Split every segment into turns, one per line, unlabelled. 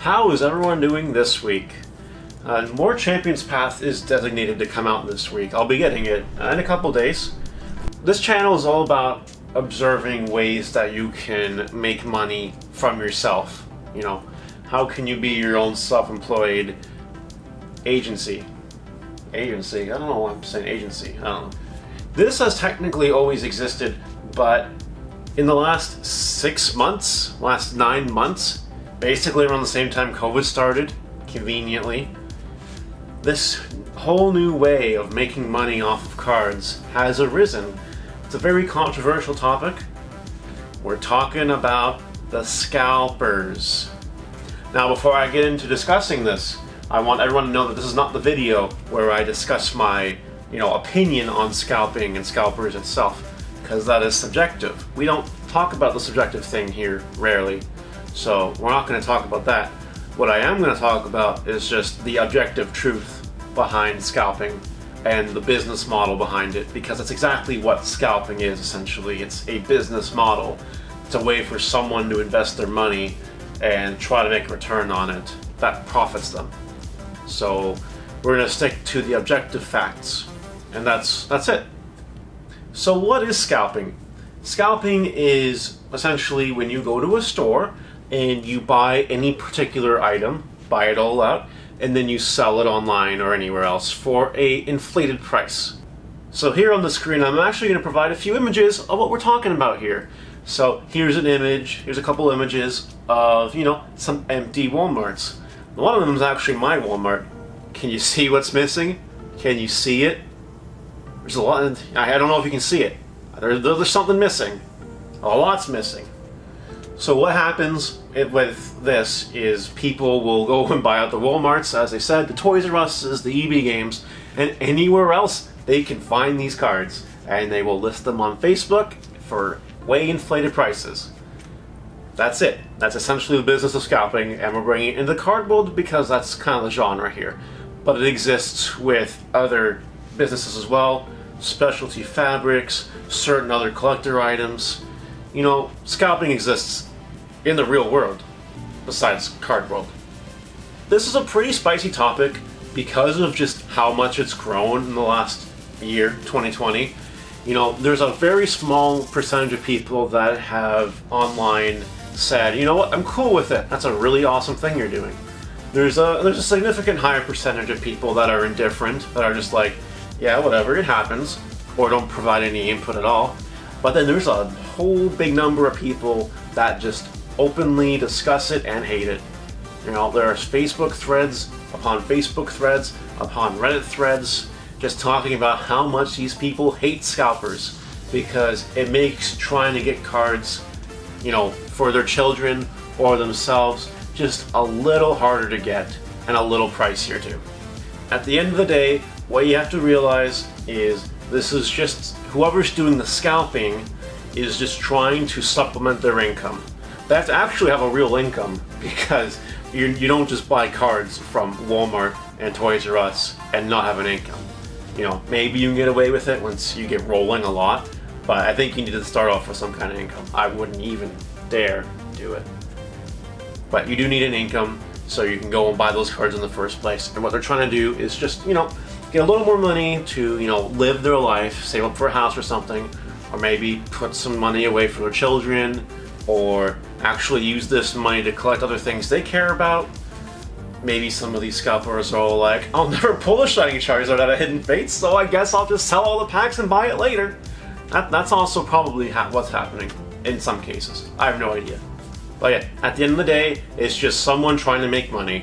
How is everyone doing this week? More Champions Path is designated to come out this week. I'll be getting it in a couple days. This channel is all about observing ways that you can make money from yourself. You know, how can you be your own self-employed agency? I don't know why I'm saying agency. I don't know. This has technically always existed, but in the last 6 months, last 9 months, basically around the same time COVID started, conveniently, this whole new way of making money off of cards has arisen. It's a very controversial topic. We're talking about the scalpers. Now, before I get into discussing this, I want everyone to know that this is not the video where I discuss my, opinion on scalping and scalpers itself, because that is subjective. We don't talk about the subjective thing here, rarely, so we're not going to talk about that. What I am going to talk about is just the objective truth behind scalping and the business model behind it, because that's exactly what scalping is, essentially. It's a business model. It's a way for someone to invest their money and try to make a return on it that profits them. So we're going to stick to the objective facts, and that's it. So what is scalping? Scalping is essentially when you go to a store and you buy any particular item, buy it all out, and then you sell it online or anywhere else for a inflated price. So here on the screen, I'm actually going to provide a few images of what we're talking about here. So here's an image, here's a couple images of, some empty Walmarts. One of them is actually my Walmart. Can you see what's missing? Can you see it? There's a lot, I don't know if you can see it. There's something missing. A lot's missing. So what happens with this is people will go and buy out the Walmarts, as I said, the Toys R Us's, the EB Games, and anywhere else they can find these cards. And they will list them on Facebook for way inflated prices. That's it. That's essentially the business of scalping, and we're bringing it into the card world because that's kind of the genre here. But it exists with other businesses as well, specialty fabrics, certain other collector items. Scalping exists in the real world, besides card world. This is a pretty spicy topic because of just how much it's grown in the last year, 2020. There's a very small percentage of people that have online said, you know what, I'm cool with it. That's a really awesome thing you're doing. There's a significant higher percentage of people that are indifferent, that are just like, yeah, whatever, it happens, or don't provide any input at all. But then there's a whole big number of people that just openly discuss it and hate it. There are Facebook threads upon Facebook threads upon Reddit threads just talking about how much these people hate scalpers because it makes trying to get cards, for their children or themselves just a little harder to get and a little pricier too. At the end of the day, what you have to realize is this is just whoever's doing the scalping is just trying to supplement their income. They have to actually have a real income because you don't just buy cards from Walmart and Toys R Us and not have an income. Maybe you can get away with it once you get rolling a lot, but I think you need to start off with some kind of income. I wouldn't even dare do it. But you do need an income so you can go and buy those cards in the first place. And what they're trying to do is just, get a little more money to, live their life, save up for a house or something, or maybe put some money away for their children, or actually use this money to collect other things they care about. Maybe some of these scalpers are all like, I'll never pull a shiny Charizard out of Hidden Fates, so I guess I'll just sell all the packs and buy it later. That's also probably what's happening in some cases. I have no idea. But yeah, at the end of the day, it's just someone trying to make money.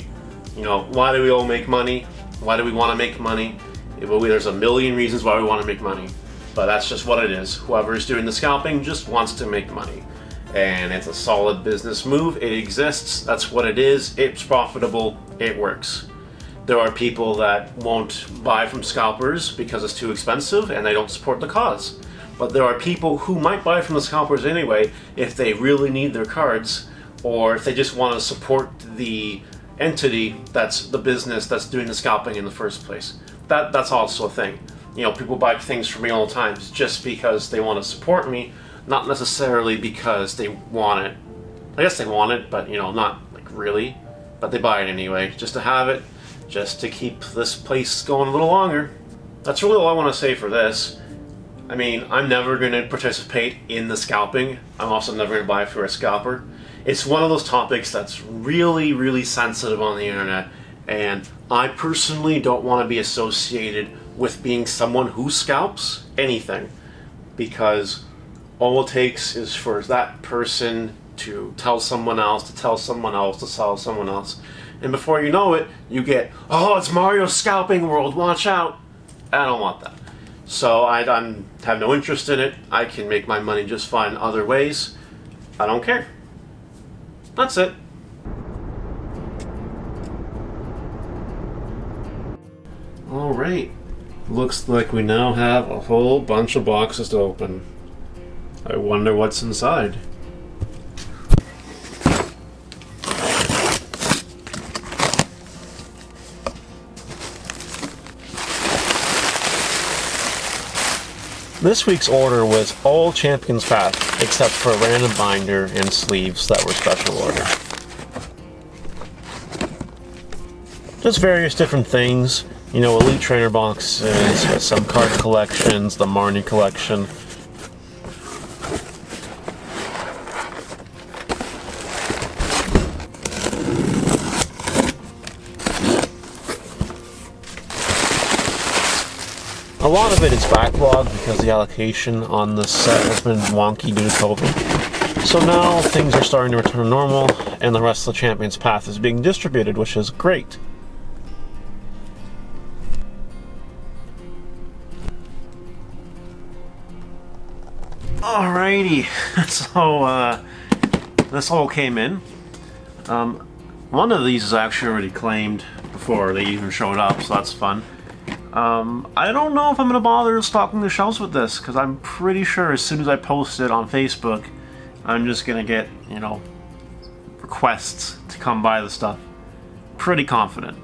Why do we all make money? Why do we want to make money? There's a million reasons why we want to make money. But that's just what it is. Whoever is doing the scalping just wants to make money. And it's a solid business move. It exists. That's what it is. It's profitable. It works. There are people that won't buy from scalpers because it's too expensive and they don't support the cause. But there are people who might buy from the scalpers anyway if they really need their cards, or if they just want to support the entity that's the business that's doing the scalping in the first place. That's also a thing. People buy things from me all the time just because they want to support me, not necessarily because they want it. I guess they want it, but not like really. but they buy it anyway, just to have it, just to keep this place going a little longer. That's really all I want to say for this. I mean, I'm never going to participate in the scalping. I'm also never going to buy for a scalper. It's one of those topics that's really, really sensitive on the internet, and I personally don't want to be associated with being someone who scalps anything, because all it takes is for that person to tell someone else, to tell someone else, to tell someone else, and before you know it, you get, oh, it's Mario's scalping world, watch out. I don't want that. So I have no interest in it. I can make my money just fine other ways. I don't care. That's it. Alright. Looks like we now have a whole bunch of boxes to open. I wonder what's inside. This week's order was all Champions Path, except for a random binder and sleeves that were special order. Just various different things, you know, Elite Trainer boxes, some card collections, the Marnie collection. A lot of it is backlog because the allocation on the set has been wonky due to COVID. So now things are starting to return to normal and the rest of the Champions Path is being distributed, which is great. Alrighty, so this all came in. One of these is actually already claimed before they even showed up, so that's fun. I don't know if I'm going to bother stocking the shelves with this, because I'm pretty sure as soon as I post it on Facebook, I'm just going to get, you know, requests to come buy the stuff. Pretty confident.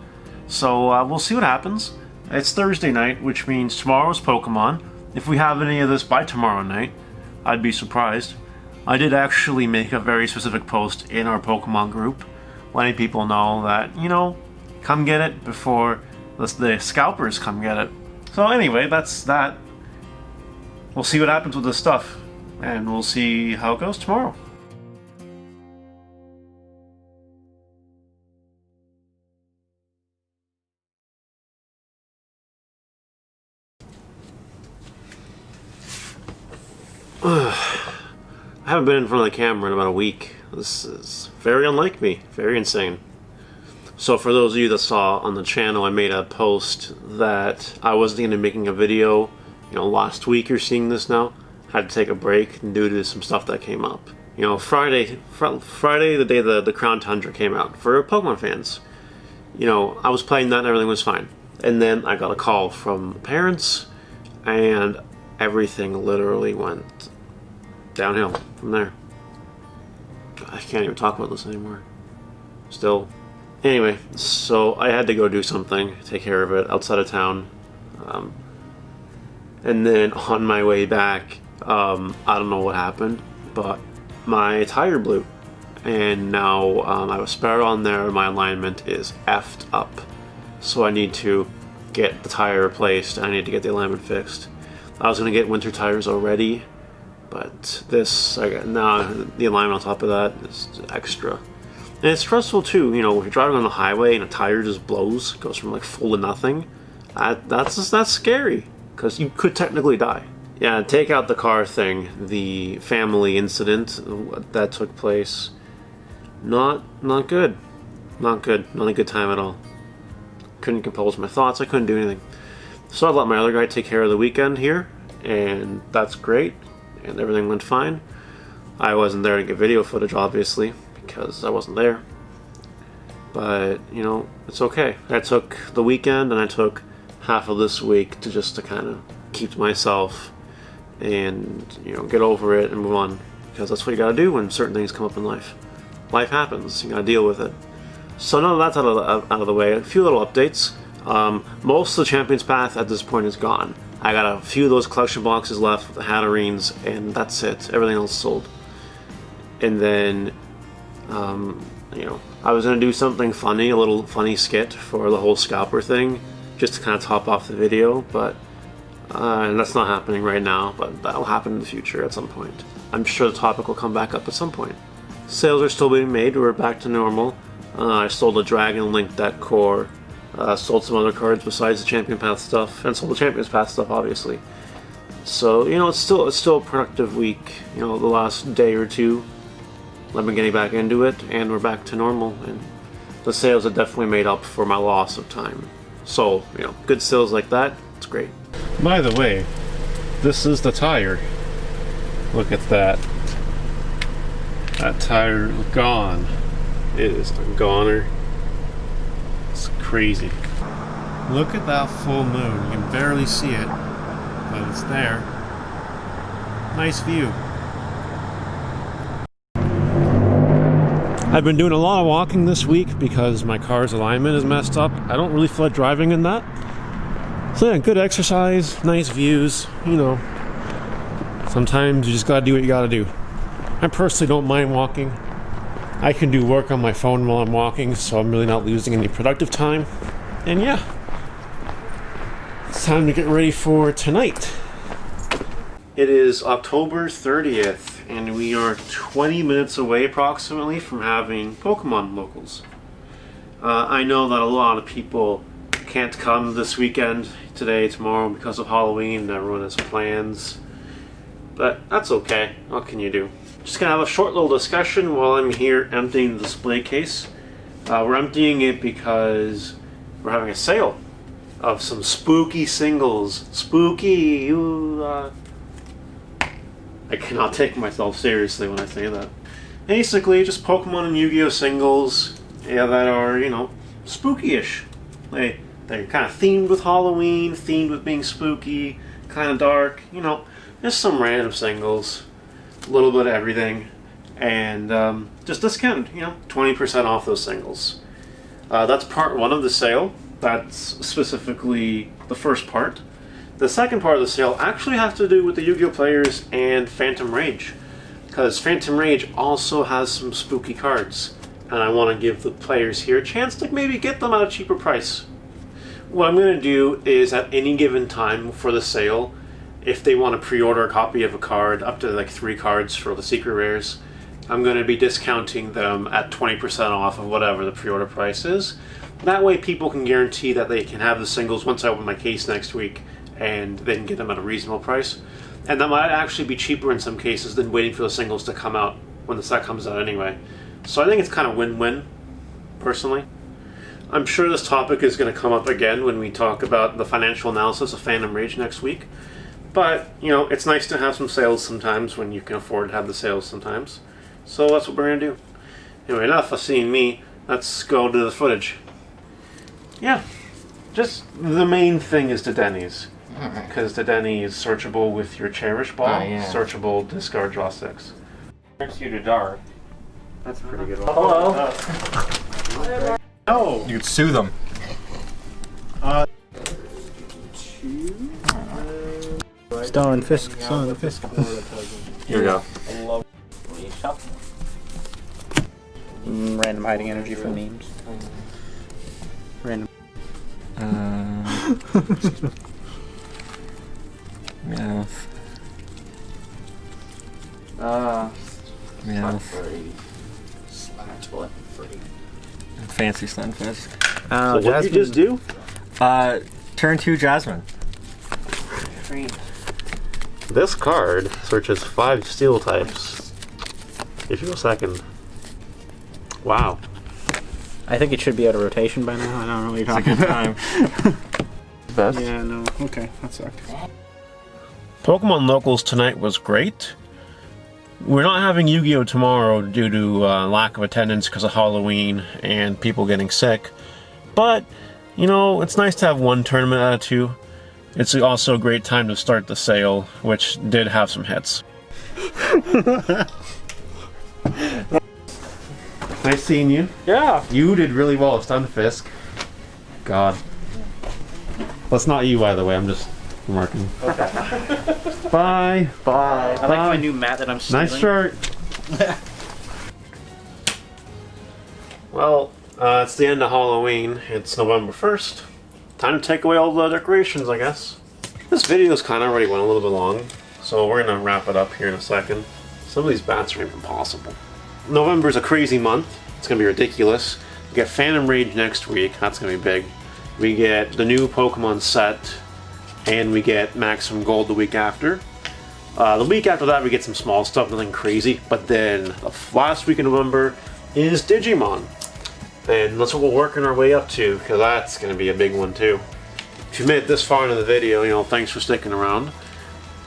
So we'll see what happens. It's Thursday night, which means tomorrow's Pokemon. If we have any of this by tomorrow night, I'd be surprised. I did actually make a very specific post in our Pokemon group, letting people know that, you know, come get it before the scalpers come get it. So anyway, that's that. We'll see what happens with this stuff, and we'll see how it goes tomorrow. I haven't been in front of the camera in about a week. This is very unlike me, very insane. So for those of you that saw on the channel, I made a post that I wasn't going to be making a video, you know, last week. You're seeing this now. Had to take a break due to some stuff that came up. You know, Friday, the day the Crown Tundra came out, for Pokemon fans, you know, I was playing that and everything was fine. And then I got a call from parents, and everything literally went downhill from there. I can't even talk about this anymore. Still. Anyway, so I had to go do something, take care of it outside of town. And then on my way back, I don't know what happened, but my tire blew. And now I have a spare on there, my alignment is effed up. So I need to get the tire replaced, I need to get the alignment fixed. I was going to get winter tires already, but this, now the alignment on top of that is extra. And it's stressful too, you know, if you're driving on the highway and a tire just blows, goes from like full to nothing, that's scary, because you could technically die. Yeah, take out the car thing, the family incident that took place, not good. Not good, not a good time at all. Couldn't compose my thoughts, I couldn't do anything. So I let my other guy take care of the weekend here, and that's great, and everything went fine. I wasn't there to get video footage, obviously, because I wasn't there. But, you know, it's okay. I took the weekend and I took half of this week to kind of keep myself and, you know, get over it and move on. Because that's what you gotta do when certain things come up in life. Life happens, you gotta deal with it. So now that's out of the way, a few little updates. Most of the Champions Path at this point is gone. I got a few of those collection boxes left with the Hatterines, and that's it. Everything else sold. And then you know, I was gonna do something funny, a little funny skit for the whole scalper thing, just to kind of top off the video, but and that's not happening right now, but that'll happen in the future at some point. I'm sure the topic will come back up at some point. Sales are still being made, we're back to normal. I sold a Dragon Link deck core, sold some other cards besides the Champion Path stuff, and sold the Champion's Path stuff, obviously. So, you know, it's still a productive week. You know, the last day or two, I've been getting back into it, and we're back to normal, and the sales have definitely made up for my loss of time. So, you know, good sales like that, it's great. By the way, this is the tire. Look at that. That tire gone. It is a goner. It's crazy. Look at that full moon. You can barely see it, but it's there. Nice view. I've been doing a lot of walking this week because my car's alignment is messed up. I don't really feel like driving in that. So yeah, good exercise, nice views, you know. Sometimes you just gotta do what you gotta do. I personally don't mind walking. I can do work on my phone while I'm walking, so I'm really not losing any productive time. And yeah, it's time to get ready for tonight. It is October 30th, and we are 20 minutes away approximately from having Pokemon locals. I know that a lot of people can't come this weekend, today, tomorrow, because of Halloween, and everyone has plans. But that's okay. What can you do? Just gonna have a short little discussion while I'm here emptying the display case. We're emptying it because we're having a sale of some spooky singles. Spooky! Ooh, I cannot take myself seriously when I say that. Basically, just Pokemon and Yu-Gi-Oh! Singles, yeah, that are, you know, spooky-ish. They're kind of themed with Halloween, themed with being spooky, kind of dark, you know, just some random singles, a little bit of everything, and just discounted, you know, 20% off those singles. That's part one of the sale. That's specifically the first part. The second part of the sale actually has to do with the Yu-Gi-Oh! Players and Phantom Rage, because Phantom Rage also has some spooky cards, and I want to give the players here a chance to maybe get them at a cheaper price. What I'm going to do is at any given time for the sale, if they want to pre-order a copy of a card, up to like 3 cards for the secret rares, I'm going to be discounting them at 20% off of whatever the pre-order price is. That way people can guarantee that they can have the singles once I open my case next week, and they can get them at a reasonable price. And that might actually be cheaper in some cases than waiting for the singles to come out when the set comes out anyway. So I think it's kind of win-win, personally. I'm sure this topic is going to come up again when we talk about the financial analysis of Phantom Rage next week. But, you know, it's nice to have some sales sometimes when you can afford to have the sales sometimes. So that's what we're going to do. Anyway, enough of seeing me. Let's go to the footage. Yeah, just the main thing is the Denny's. Because the Denny is searchable with your Cherish Ball, searchable, discard, draw 6.
Next you to Dar.
That's a pretty good one.
Hello. No.
You could sue them.
Star and Fisk. Star and Fisk.
Here we go.
Random hiding energy for memes. Random.
Meowth. Meowth. Fancy Stunfisk.
So what did you just do?
Turn 2 Jasmine.
This card searches 5 steel types. If you go second. Wow.
I think it should be out of rotation by now. I don't know what you're talking about.
It's a good time.
Best.
Yeah, no. Okay, that sucked.
Pokemon Locals tonight was great. We're not having Yu-Gi-Oh! Tomorrow due to lack of attendance because of Halloween and people getting sick. But, you know, it's nice to have one tournament out of 2. It's also a great time to start the sale, which did have some hits. Nice seeing you.
Yeah.
You did really well at Stunfisk. God. That's not you, by the way. I'm just remarking.
Okay.
Bye.
Bye.
I like my new mat that I'm stealing.
Nice shirt. Well, it's the end of Halloween. It's November 1st. Time to take away all the decorations, I guess. This video's kind of already went a little bit long, so we're gonna wrap it up here in a second. Some of these bats are even possible. November's a crazy month. It's gonna be ridiculous. We get Phantom Rage next week. That's gonna be big. We get the new Pokemon set, and we get Maximum Gold the week after. The week after that, we get some small stuff, nothing crazy. But then the last week in November is Digimon. And that's what we're working our way up to, because that's going to be a big one too. If you made it this far into the video, you know, thanks for sticking around.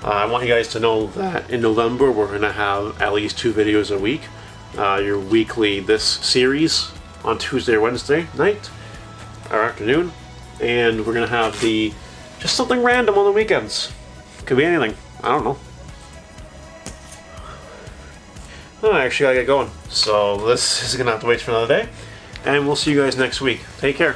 I want you guys to know that in November we're going to have at least 2 videos a week. Your weekly this series on Tuesday or Wednesday night or afternoon, and we're going to have the just something random on the weekends. Could be anything. I don't know. Oh, I actually gotta get going, so this is gonna have to wait for another day. And we'll see you guys next week. Take care.